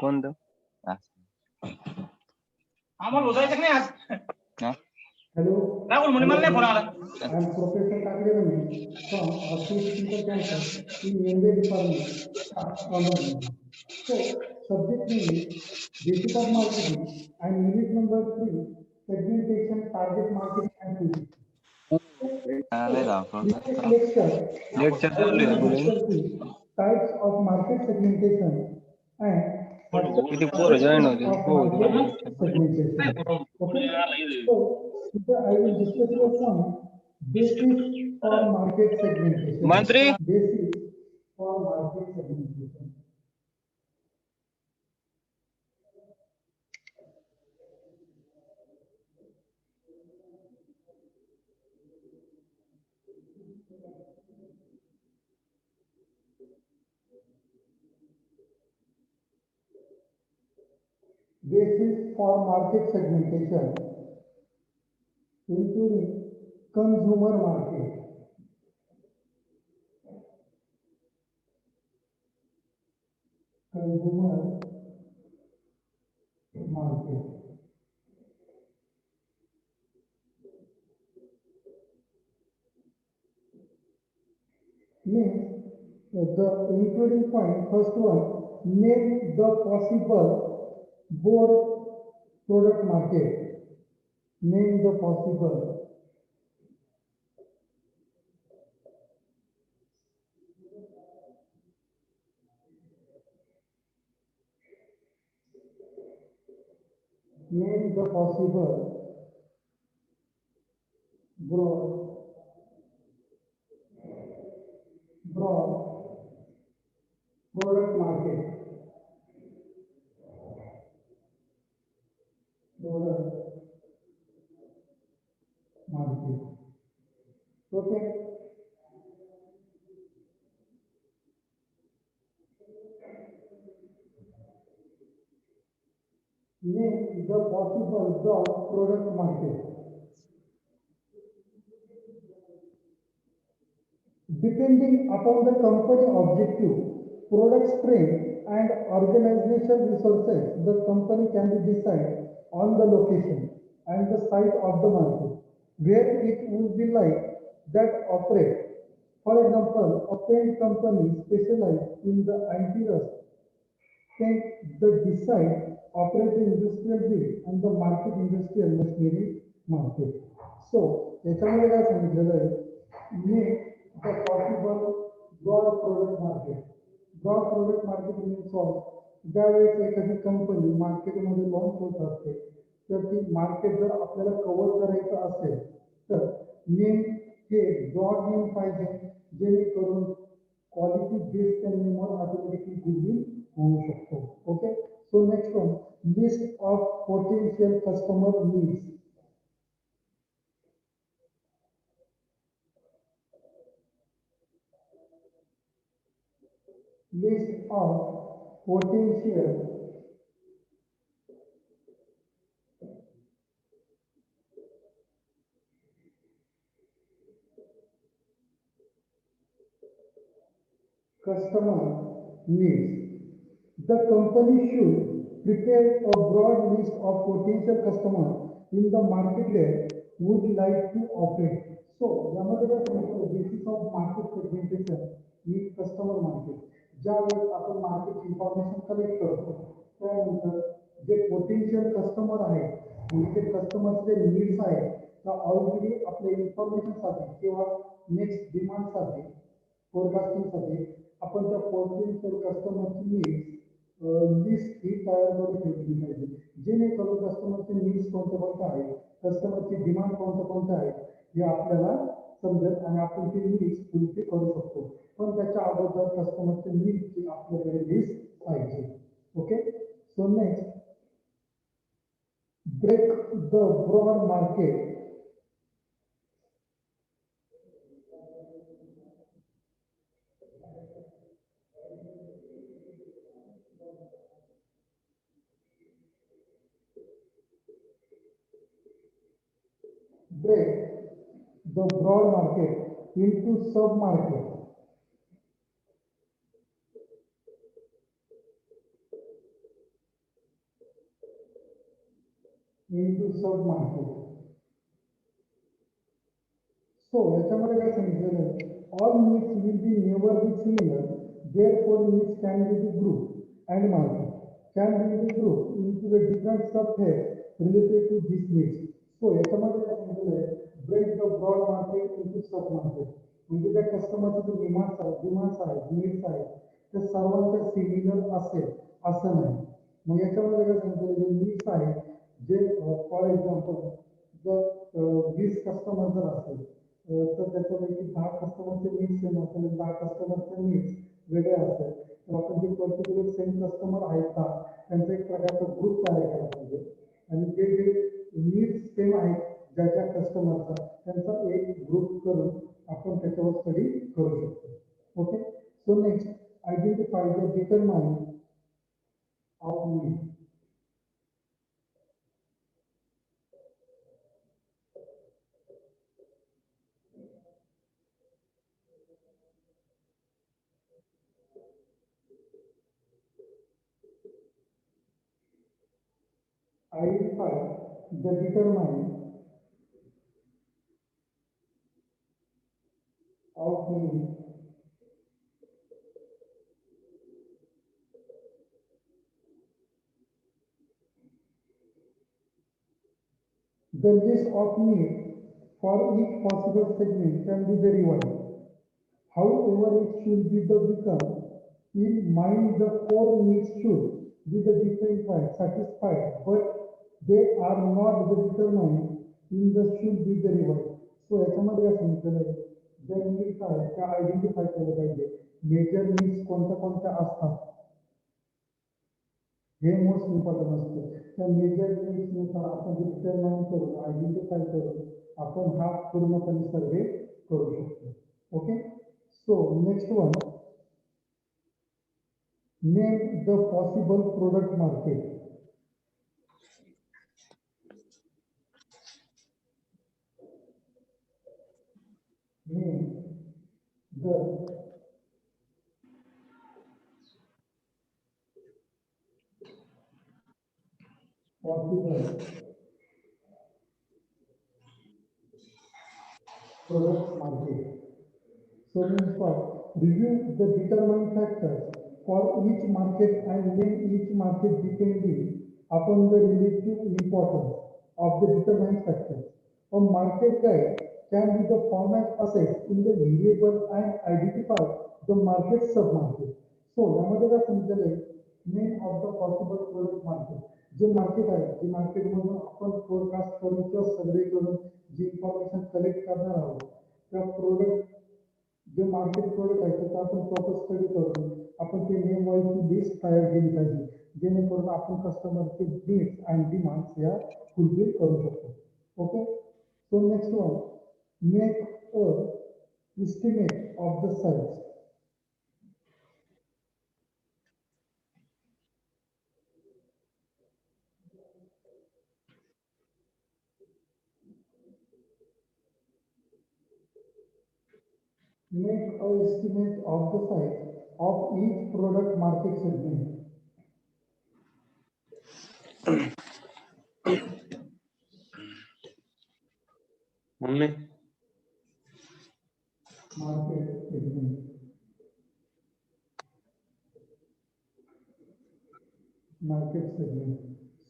कोणतं? आम्हाला बोलायचं नाही आज. Hello. राहुल म्हणे मला नाही फोन आला. I am Professor Kakre Ramesh from Office Center Campus in MBA Department, Commerce. So, subject name is Basic of Marketing and unit number 3, Segmentation, Target Marketing and Positioning. Previous lecture, चालू आहे बोलून. types of market segmentation and किती पोरं join होते. of market segmentation. Okay. So, today I will discuss your point basis for market segmentation. मंत्री Basis for market segmentation. Basis for market segmentation, including consumer market, consumer market. Means the including point, first one, name the possible board product market. Name the possible name the possible broad product market. Product market. Okay. Name the possible broad product market. Depending upon the company objective, product strength and organizational resources, the company can be decided on the location and the size of the market where it would be like that operate. For example, a paint company specialized in the anti-rust paint the decide operate the industrial build and the market industrial machinery market. So, याच्यामध्ये काय सांगितलेलं आहे, make the possible broad product market. Broad product market means what? ज्यावेळेस एखादी company मार्केटमध्ये launch होत असते तर ती मार्केट जर आपल्याला कव्हर करायचं असेल तर नेम हे ब्रॉड नेम पाहिजे जेणेकरून क्वालिटी बेस्ड त्या नेमवर ऑटोमॅटिकली गुडविल होऊ शकतो. Okay. So next one, list of potential customer needs. List of potential customer needs. The company should prepare a broad list of potential customers in the market that would like to operate. So, यामध्ये काय सांगितलं, basis of market segmentation is customer market. ज्यावेळेस आपण market information collect करतो त्यानंतर जे potential customer आहेत म्हणजे जे कस्टमरचे needs आहेत त्या ऑलरेडी आपल्या इन्फॉर्मेशनसाठी किंवा नेक्स्ट डिमांडसाठी फोरकास्टिंगसाठी आपण त्या पोटेन्शियल कस्टमरची नीड्स लिस्ट ही तयार करून ठेवली पाहिजे जेणेकरून कस्टमरचे नीड्स कोणते कोणते आहेत कस्टमरची डिमांड कोणते कोणते आहेत हे आपल्याला समजेल आणि आपण ती नीड्स फुलफिल करू शकतो. पण त्याच्या अगोदर कस्टमरचे नीड्सची आपल्याकडे लिस्ट पाहिजे. Okay. So next, break the broad market. Break the broad market into sub-market. into sub-market. So याच्यामध्ये काय सांगितलेलं आहे, all needs will be never be similar, therefore needs can be the group and market can be the group into the different subheads related to this needs. So याच्यामध्ये काय सांगितलेलं आहे, break the broad market into sub market. म्हणजे त्या कस्टमरचे जे demands आहेत needs आहेत ते सर्वांच्या सिमिलर असेल असं नाही. मग याच्यामध्ये काय सांगितलेलं जे नीड्स आहेत जे फॉर एक्झाम्पल जर 20 कस्टमर जर असेल तर त्याच्यापैकी 10 कस्टमरचे नीड्स सेम असेल 10 कस्टमरचे नीड्स वेगळे असेल तर आपण जे पर्टिक्युलर सेम कस्टमर आहेत का त्यांचा एक प्रकारचा ग्रुप तयार केला पाहिजे आणि जे जे नीड्स सेम आहेत ज्या ज्या कस्टमरचा त्यांचा एक ग्रुप करून आपण त्याच्यावर स्टडी करू शकतो. Okay, so next identify the determine of need. Identify the determine of need. The list of needs for each possible segment can be very wide. However, it should be the become in mind the core needs should be the different types satisfied, but they are not the determined in the should be very wide. So याच्यामध्ये काय सांगितलेलं आहे, ज्या needs आहेत त्या identify केल्या पाहिजे. Major needs कोणत्या कोणत्या असतात हे मोस्ट इम्पॉर्टंट असतं. त्या मेजर नीड्सनुसार आपण डिटरमाइन करून आयडेंटिफाय करून आपण हा पूर्णपणे सर्वे करू शकतो. Okay, so next one, name the possible product market. Name the possible product market. So means what? Review the determined factors for each market and name each market depending upon the relative importance of the determined factors. A market guide can be the format assessed in the variable and identify the market sub-market. So यामध्ये काय सांगितलेलं आहे, name of the possible product market. J market आहे जे मार्केटमधून आपण forecast करून किंवा सर्वे करून जी इन्फॉर्मेशन कलेक्ट करणार आहोत त्या प्रोडक्ट जे मार्केट प्रोडक्ट आहे त्याचा आपण प्रॉपर स्टडी करून आपण ते नेम वाईज लिस्ट तयार केली पाहिजे जेणेकरून आपण कस्टमरचे नीड्स अँड डिमांड्स या फुलफिल करू शकतो. Okay, so next one, make a estimate of the size. Make a estimate of the size of each product market segment. Mummy Market segment. Market segment.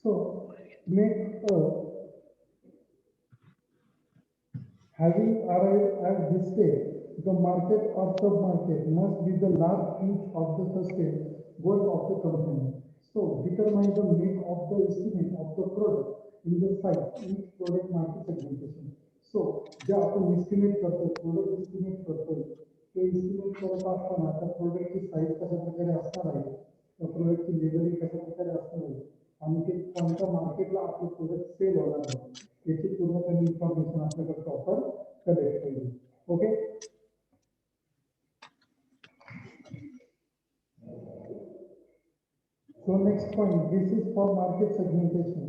So make a, having arrived at this stage, the market or sub-market must be the large piece of the sustained goal of the company. So determine the make of the estimate of the product in the size each product market segmentation. So जे आपण estimate करतो product estimate करतो ते estimate करत असताना त्या प्रोडक्टची size कशा प्रकारे असणार आहे त्या प्रोडक्टची लेबलिंग कशा प्रकारे असणार आहे आणि ते कोणत्या मार्केटला आपले प्रोडक्ट सेल होणार आहे याची पूर्णपणे इन्फॉर्मेशन आपल्याकडे प्रॉपर कलेक्ट केली. Okay, so next point, this is for market segmentation,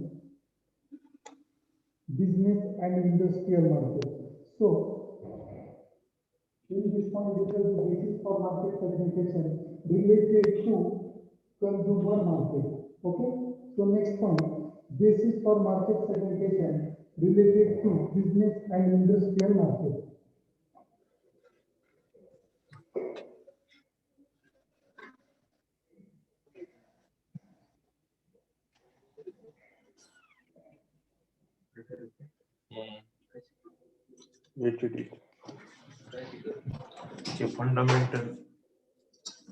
business and industrial market. So in this point, this is for market segmentation related to consumer market. Okay, so next point, basis for market segmentation related to business and industrial market.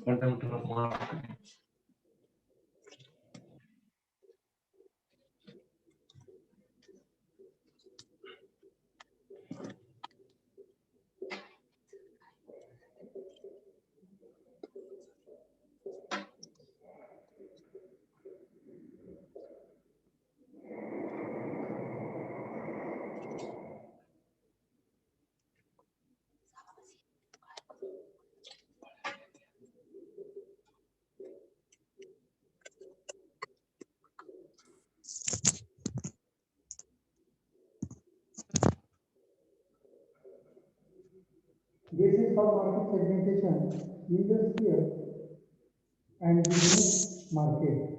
fundamental of marketing. Basis for market segmentation, industrial and business market.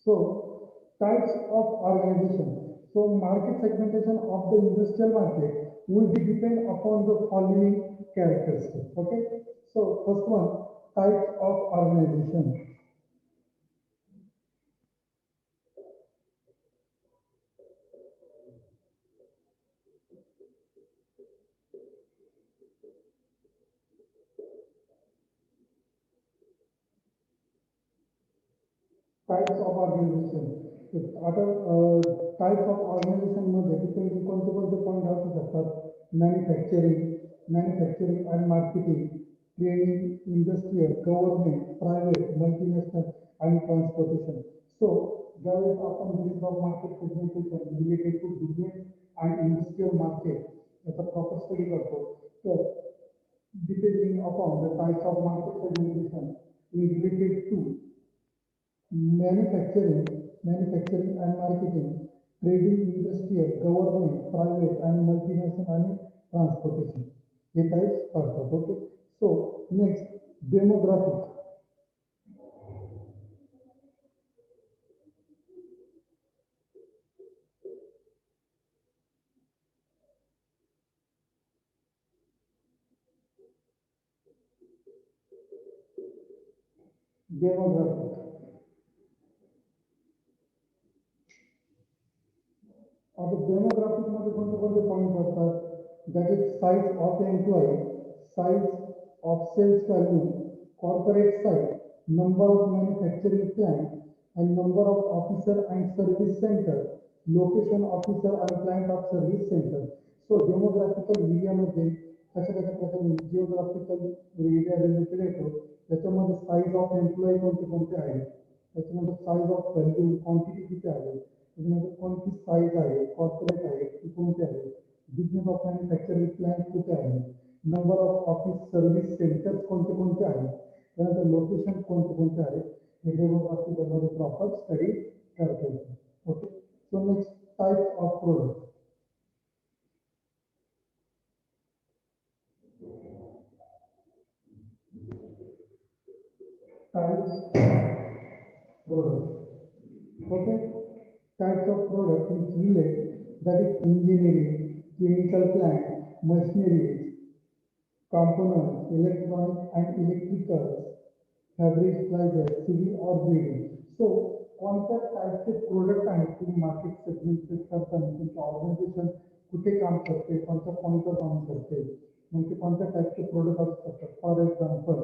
So, types of organization. So, market segmentation of the industrial market will be depend upon the following characteristics. Okay. So, first one, types of organization. Types of organization. आता types of organization मध्ये depending कोणते कोणते point असू शकतात manufacturing आणि marketing, trading, industrial, government, private, multinational आणि transportation. So ज्यावेळेस आपण basis of market segmentation related to business and industrial market याचा प्रॉपर स्टडी करतो, तर depending upon the types of market segmentation related to manufacturing and marketing, trading, industrial, government, private and multinational and transportation. हे types पडतात. Okay. So next, demographic. Demographic. अब demographic मध्ये कोणते कोणते point असतात, that is size of employee, size of sales value, corporate size, number of manufacturing plant and number of officer and service center, location officer and plant of service center. So demographical area मध्ये कशा कशा प्रकारे geographical area related येतो, त्याच्यामध्ये size of employee कोणते कोणते आहेत, त्याच्यामध्ये साइज ऑफ व्हॅल्यू क्वांटिटी किती आहे, त्याच्यामध्ये कोणती साईज आहे, कॉर्पोरेट आहे ती कोणती आहे, बिझनेस ऑफ मॅन्युफॅक्चरिंग प्लांट कुठे आहे, number of office service centres कोणते कोणते आहेत, त्यानंतर लोकेशन कोणते कोणते आहेत, हे डेमोग्राफिकल मध्ये प्रॉपर स्टडी करता येते. Okay. So next, types of product. Types product. Okay. Types of product is related, that is engineering, chemical plant, machineries, components, electronic and electrical, fabric, pleasure, civil or building. So कोणत्या टाइपचे product आहेत तुम्ही market सेगमेंटेट करताना तुमचं organisation कुठे काम करते, कोणत्या पॉईंटवर काम करते, मग ते कोणत्या टाइपचे प्रोडक्ट असू शकतात. For example,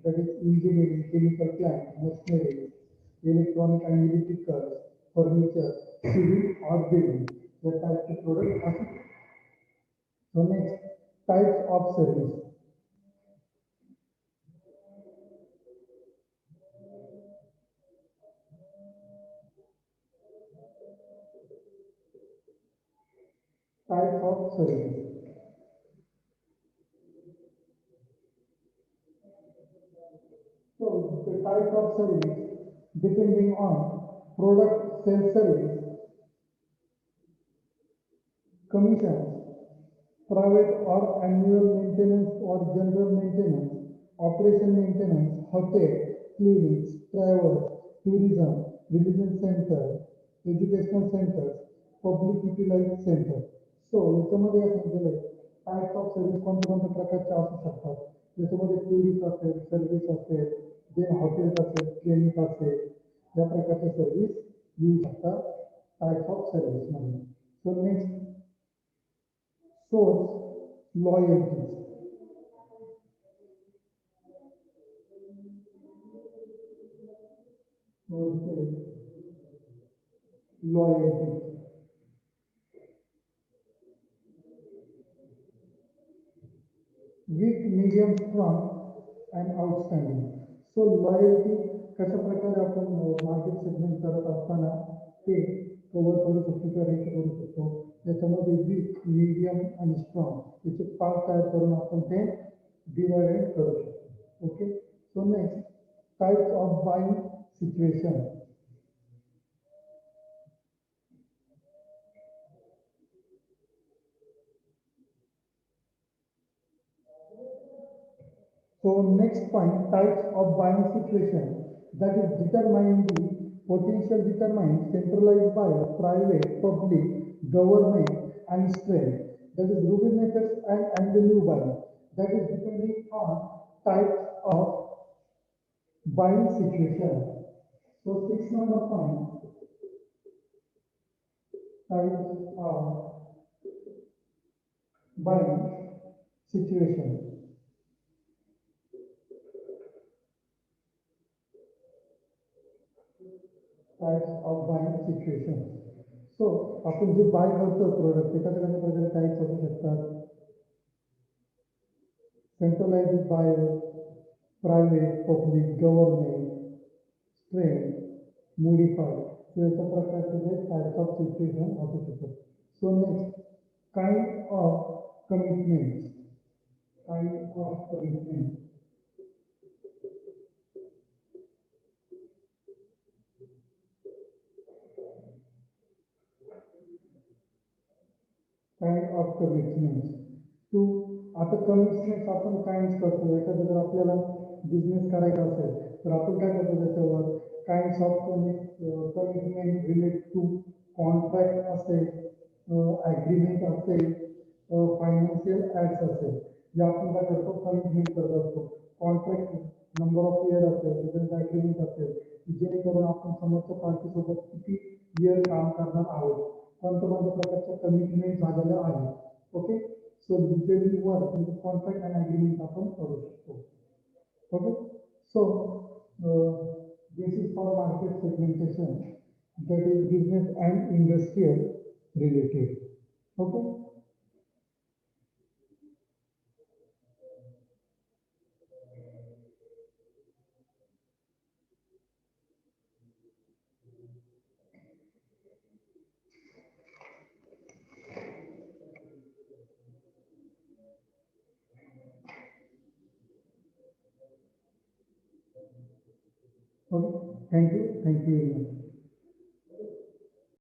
that is engineering, chemical plant, machinery, electronic and electrical, furniture, civil और बिल्डिंग या टाइपचे प्रोडक्ट असू. So next, types of service. Types of service. So the type of service depending on product, sales service, commissions, private or annual maintenance or general maintenance, operation maintenance, hotel, clinics, travel, tourism, religion center, educational centers, public utilized centers. So याच्यामध्ये काय सांगितलेलं आहे, types of service कोणत्या प्रकारचे असू शकतात. याच्यामध्ये tourist असेल, सर्व्हिस असेल, देन हॉटेल्स असेल, क्लिनिक असेल, या प्रकारचे सर्व्हिस येऊ शकतात टाइप्स ऑफ सर्व्हिस मध्ये. So next, source loyalties. Loyalty. Weak, medium, strong and outstanding. So loyalty कशा प्रकारे आपण मार्केट सेगमेंट करत असताना ते कव्हर करू शकतो किंवा रेट करू शकतो. त्याच्यामध्ये वीक, मीडियम आणि स्ट्रॉंग याचे पार्ट तयार करून आपण ते डिवाइड करू शकतो. Okay. So next, types of buying situation. So next point, types of buying situation, that is determining the potential determined centralized buyer, private, public, government and strength. That is Ruby methods and the new buying. That is depending on types of buying situation. So 6 number point, types of buying situation. Types of buying situation. So आपण जे bye करतो product त्याच्या कशा प्रकारे types असू शकतात. Centralised buyer, private, public, government, strength, modified. So याच्या प्रकारचे जे टाइप्स ऑफ सिच्युएशन असू शकतात. So next, kind of commitment. Kind of commitment. Kind of commitments. टू आता कमिटमेंट्स आपण काइंड्स करतो. एखादं जर आपल्याला बिझनेस करायचा असेल तर आपण काय करतो त्याच्यावर kinds of commitment relate to contract असेल, ॲग्रीमेंट असेल, फायनान्शियल ॲड्स असेल, या आपण काय करतो कमिटमेंट करत असतो. कॉन्ट्रॅक्ट नंबर ऑफ इयर असेल, त्याच्यानंतर ॲग्रीमेंट असेल, जेणेकरून आपण समोरच्या पार्टीसोबत किती इयर काम करणार आहोत, कोणत्या प्रकारच्या कमिटमेंट झालेल्या आहेत. ओके. सो डिटेलिंग वर्क म्हणजे कॉन्ट्रॅक्ट अँड ॲग्रीमेंट आपण करू शकतो. Okay. So this is for market segmentation, that is business and industrial related. Okay. Okay. Thank you very much.